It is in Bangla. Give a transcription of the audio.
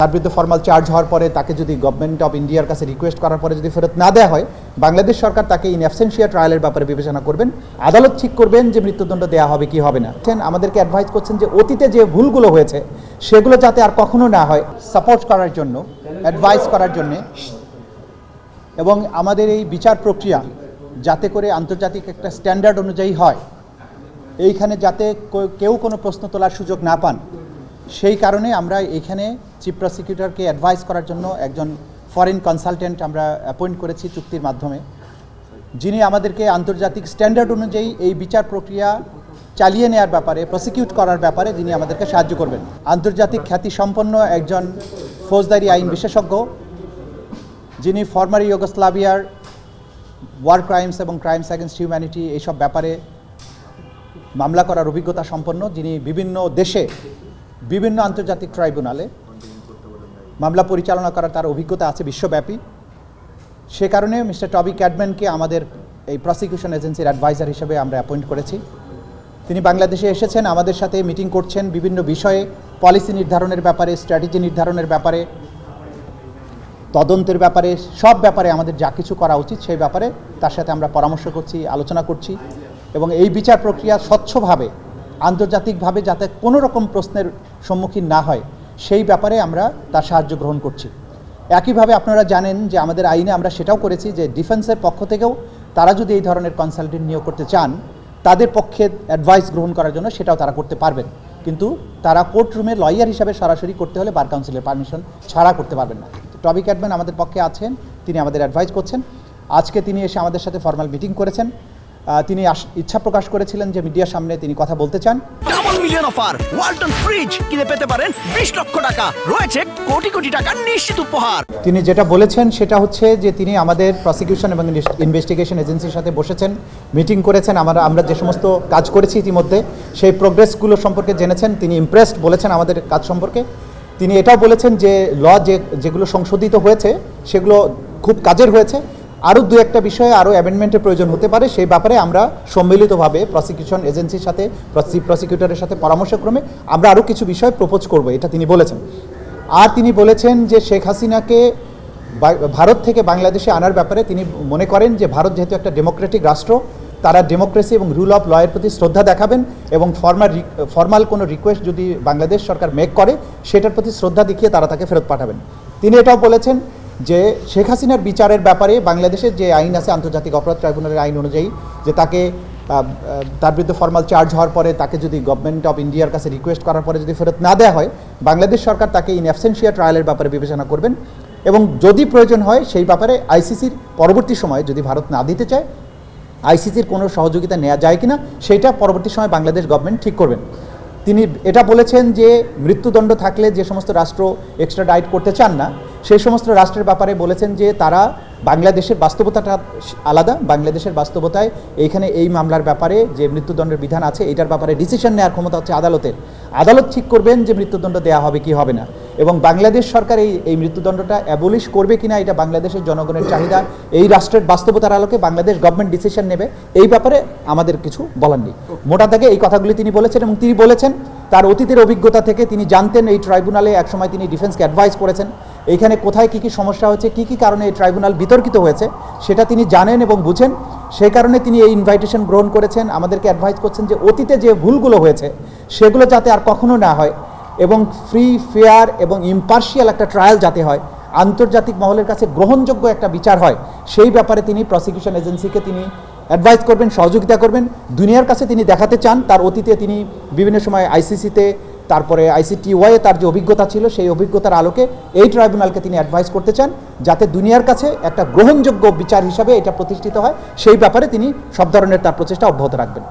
তার বিরুদ্ধে ফর্মাল চার্জ হওয়ার পরে তাকে যদি গভর্নমেন্ট অফ ইন্ডিয়ার কাছে রিকোয়েস্ট করার পরে যদি ফেরত না দেওয়া হয়, বাংলাদেশ সরকার তাকে ইন অ্যাবসেন্সিয়া ট্রায়ালের ব্যাপারে বিবেচনা করবেন। আদালত ঠিক করবেন যে মৃত্যুদণ্ড দেওয়া হবে কি হবে না। আমাদেরকে অ্যাডভাইস করছেন যে অতীতে যে ভুলগুলো হয়েছে সেগুলো যাতে আর কখনো না হয়, সাপোর্ট করার জন্য, অ্যাডভাইস করার জন্যে, এবং আমাদের এই বিচার প্রক্রিয়া যাতে করে আন্তর্জাতিক একটা স্ট্যান্ডার্ড অনুযায়ী হয়, এইখানে যাতে কেউ কোনো প্রশ্ন তোলার সুযোগ না পান, সেই কারণে আমরা এখানে চিফ প্রসিকিউটরকে অ্যাডভাইস করার জন্য একজন ফরেন কনসালটেন্ট আমরা অ্যাপয়েন্ট করেছি চুক্তির মাধ্যমে, যিনি আমাদেরকে আন্তর্জাতিক স্ট্যান্ডার্ড অনুযায়ী এই বিচার প্রক্রিয়া চালিয়ে নেওয়ার ব্যাপারে, প্রসিকিউট করার ব্যাপারে যিনি আমাদেরকে সাহায্য করবেন। আন্তর্জাতিক খ্যাতিসম্পন্ন একজন ফৌজদারি আইন বিশেষজ্ঞ, যিনি ফর্মার ইউগোস্লাভিয়ার ওয়ার ক্রাইমস এবং ক্রাইমস অ্যাগেন্সট হিউম্যানিটি এইসব ব্যাপারে মামলা করার অভিজ্ঞতা সম্পন্ন, যিনি বিভিন্ন দেশে বিভিন্ন আন্তর্জাতিক ট্রাইব্যুনালে মামলা পরিচালনা করার তার অভিজ্ঞতা আছে বিশ্বব্যাপী। সে কারণে মিস্টার টবি ক্যাডম্যানকে আমাদের এই প্রসিকিউশন এজেন্সির অ্যাডভাইজার হিসেবে আমরা অ্যাপয়েন্ট করেছি। তিনি বাংলাদেশে এসেছেন, আমাদের সাথে মিটিং করছেন বিভিন্ন বিষয়ে, পলিসি নির্ধারণের ব্যাপারে, স্ট্র্যাটেজি নির্ধারণের ব্যাপারে, তদন্তের ব্যাপারে, সব ব্যাপারে আমাদের যা কিছু করা উচিত সেই ব্যাপারে তার সাথে আমরা পরামর্শ করছি, আলোচনা করছি, এবং এই বিচার প্রক্রিয়া স্বচ্ছভাবে আন্তর্জাতিকভাবে যাতে কোনো রকম প্রশ্নের সম্মুখীন না হয় সেই ব্যাপারে আমরা তার সাহায্য গ্রহণ করছি। একইভাবে আপনারা জানেন যে আমাদের আইনে আমরা সেটাও করেছি যে ডিফেন্সের পক্ষ থেকেও তারা যদি এই ধরনের কনসালটেন্ট নিয়োগ করতে চান, তাদের পক্ষে অ্যাডভাইস গ্রহণ করার জন্য সেটাও তারা করতে পারবেন, কিন্তু তারা কোর্ট রুমে লয়ার হিসাবে সরাসরি করতে হলে বার কাউন্সিলের পারমিশন ছাড়া করতে পারবেন না। টবি ক্যাডম্যান আমাদের পক্ষে আছেন, তিনি আমাদের অ্যাডভাইস করছেন। আজকে তিনি এসে আমাদের সাথে ফর্মাল মিটিং করেছেন। তিনি ইচ্ছা প্রকাশ করেছিলেন যে মিডিয়ার সামনে তিনি কথা বলতে চান। Double million offer, Walton fridge কিনে পেতে পারেন 20 লক্ষ টাকা, রয়েছে কোটি কোটি টাকার নিশ্চিত উপহার। তিনি যেটা বলেছেন সেটা হচ্ছে যে তিনি আমাদের প্রসিকিউশন এবং ইনভেস্টিগেশন এজেন্সির সাথে বসেছেন, মিটিং করেছেন। আমরা যে সমস্ত কাজ করেছি ইতিমধ্যে সেই প্রোগ্রেসগুলো সম্পর্কে জেনেছেন। তিনি ইমপ্রেসড বলেছেন আমাদের কাজ সম্পর্কে। তিনি এটাও বলেছেন যে যেগুলো সংশোধিত হয়েছে সেগুলো খুব কাজের হয়েছে, আরও দু একটা বিষয়ে আরও অ্যামেন্ডমেন্টের প্রয়োজন হতে পারে, সেই ব্যাপারে আমরা সম্মিলিতভাবে প্রসিকিউশন এজেন্সির সাথে, চিফ প্রসিকিউটরের সাথে পরামর্শক্রমে আমরা আরও কিছু বিষয় প্রপোজ করব, এটা তিনি বলেছেন। আর তিনি বলেছেন যে শেখ হাসিনাকে ভারত থেকে বাংলাদেশে আনার ব্যাপারে তিনি মনে করেন যে ভারত যেহেতু একটা ডেমোক্রেটিক রাষ্ট্র, তারা ডেমোক্রেসি এবং রুল অফ লয়ের প্রতি শ্রদ্ধা দেখাবেন, এবং ফর্মাল কোনো রিকোয়েস্ট যদি বাংলাদেশ সরকার মেক করে সেটার প্রতি শ্রদ্ধা দেখিয়ে তারা তাকে ফেরত পাঠাবেন। তিনি এটাও বলেছেন যে শেখ হাসিনার বিচারের ব্যাপারে বাংলাদেশের যে আইন আছে, আন্তর্জাতিক অপরাধ ট্রাইব্যুনালের আইন অনুযায়ী, যে তার বিরুদ্ধে ফর্মাল চার্জ হওয়ার পরে তাকে যদি গভর্নমেন্ট অফ ইন্ডিয়ার কাছে রিকোয়েস্ট করার পরে যদি ফেরত না দেওয়া হয়, বাংলাদেশ সরকার তাকে ইন অ্যাবসেন্সিয়া ট্রায়ালের ব্যাপারে বিবেচনা করবেন, এবং যদি প্রয়োজন হয় সেই ব্যাপারে আইসিসির পরবর্তী সময়ে যদি ভারত না দিতে চায়, আইসিসির কোনো সহযোগিতা নেওয়া যায় কিনা সেইটা পরবর্তী সময় বাংলাদেশ গভর্নমেন্ট ঠিক করবেন। তিনি এটা বলেছেন যে মৃত্যুদণ্ড থাকলে যে সমস্ত রাষ্ট্র এক্সট্রাডাইট করতে চান না, সেই সমস্ত রাষ্ট্রের ব্যাপারে বলেছেন যে তারা, বাংলাদেশের বাস্তবতাটা আলাদা, বাংলাদেশের বাস্তবতায় এইখানে এই মামলার ব্যাপারে যে মৃত্যুদণ্ডের বিধান আছে এটার ব্যাপারে ডিসিশন নেওয়ার ক্ষমতা হচ্ছে আদালতের। আদালত ঠিক করবেন যে মৃত্যুদণ্ড দেওয়া হবে কি হবে না, এবং বাংলাদেশ সরকার এই মৃত্যুদণ্ডটা অ্যাবলিশ করবে কিনা এটা বাংলাদেশের জনগণের চাহিদা, এই রাষ্ট্রের বাস্তবতার আলোকে বাংলাদেশ গভর্নমেন্ট ডিসিশন নেবে, এই ব্যাপারে আমাদের কিছু বলার নেই। মোটা দাগে এই কথাগুলি তিনি বলেছেন, এবং তিনি বলেছেন তার অতীতের অভিজ্ঞতা থেকে তিনি জানতেন এই ট্রাইব্যুনালে একসময় তিনি ডিফেন্সকে অ্যাডভাইস করেছেন, এইখানে কোথায় কী কী সমস্যা হচ্ছে, কী কী কারণে এই ট্রাইব্যুনাল বিতর্কিত হয়েছে সেটা তিনি জানেন এবং বুঝেন। সেই কারণে তিনি এই ইনভাইটেশন গ্রহণ করেছেন, আমাদেরকে অ্যাডভাইস করছেন যে অতীতে যে ভুলগুলো হয়েছে সেগুলো যাতে আর কখনো না হয়, এবং ফ্রি, ফেয়ার এবং ইম্পার্শিয়াল একটা ট্রায়াল যাতে হয়, আন্তর্জাতিক মহলের কাছে গ্রহণযোগ্য একটা বিচার হয়, সেই ব্যাপারে তিনি প্রসিকিউশন এজেন্সিকে তিনি অ্যাডভাইস করবেন, সহযোগিতা করবেন। দুনিয়ার কাছে তিনি দেখাতে চান তার অতীতে তিনি বিভিন্ন সময় আইসিসিতে, তারপরে ICTY তার যে অভিজ্ঞতা ছিল সেই অভিজ্ঞতার আলোকে এই ট্রাইব্যুনালকে তিনি অ্যাডভাইস করতে চান, যাতে দুনিয়ার কাছে একটা গ্রহণযোগ্য বিচার হিসাবে এটা প্রতিষ্ঠিত হয়, সেই ব্যাপারে তিনি সব ধরনের তার প্রচেষ্টা অব্যাহত রাখবেন।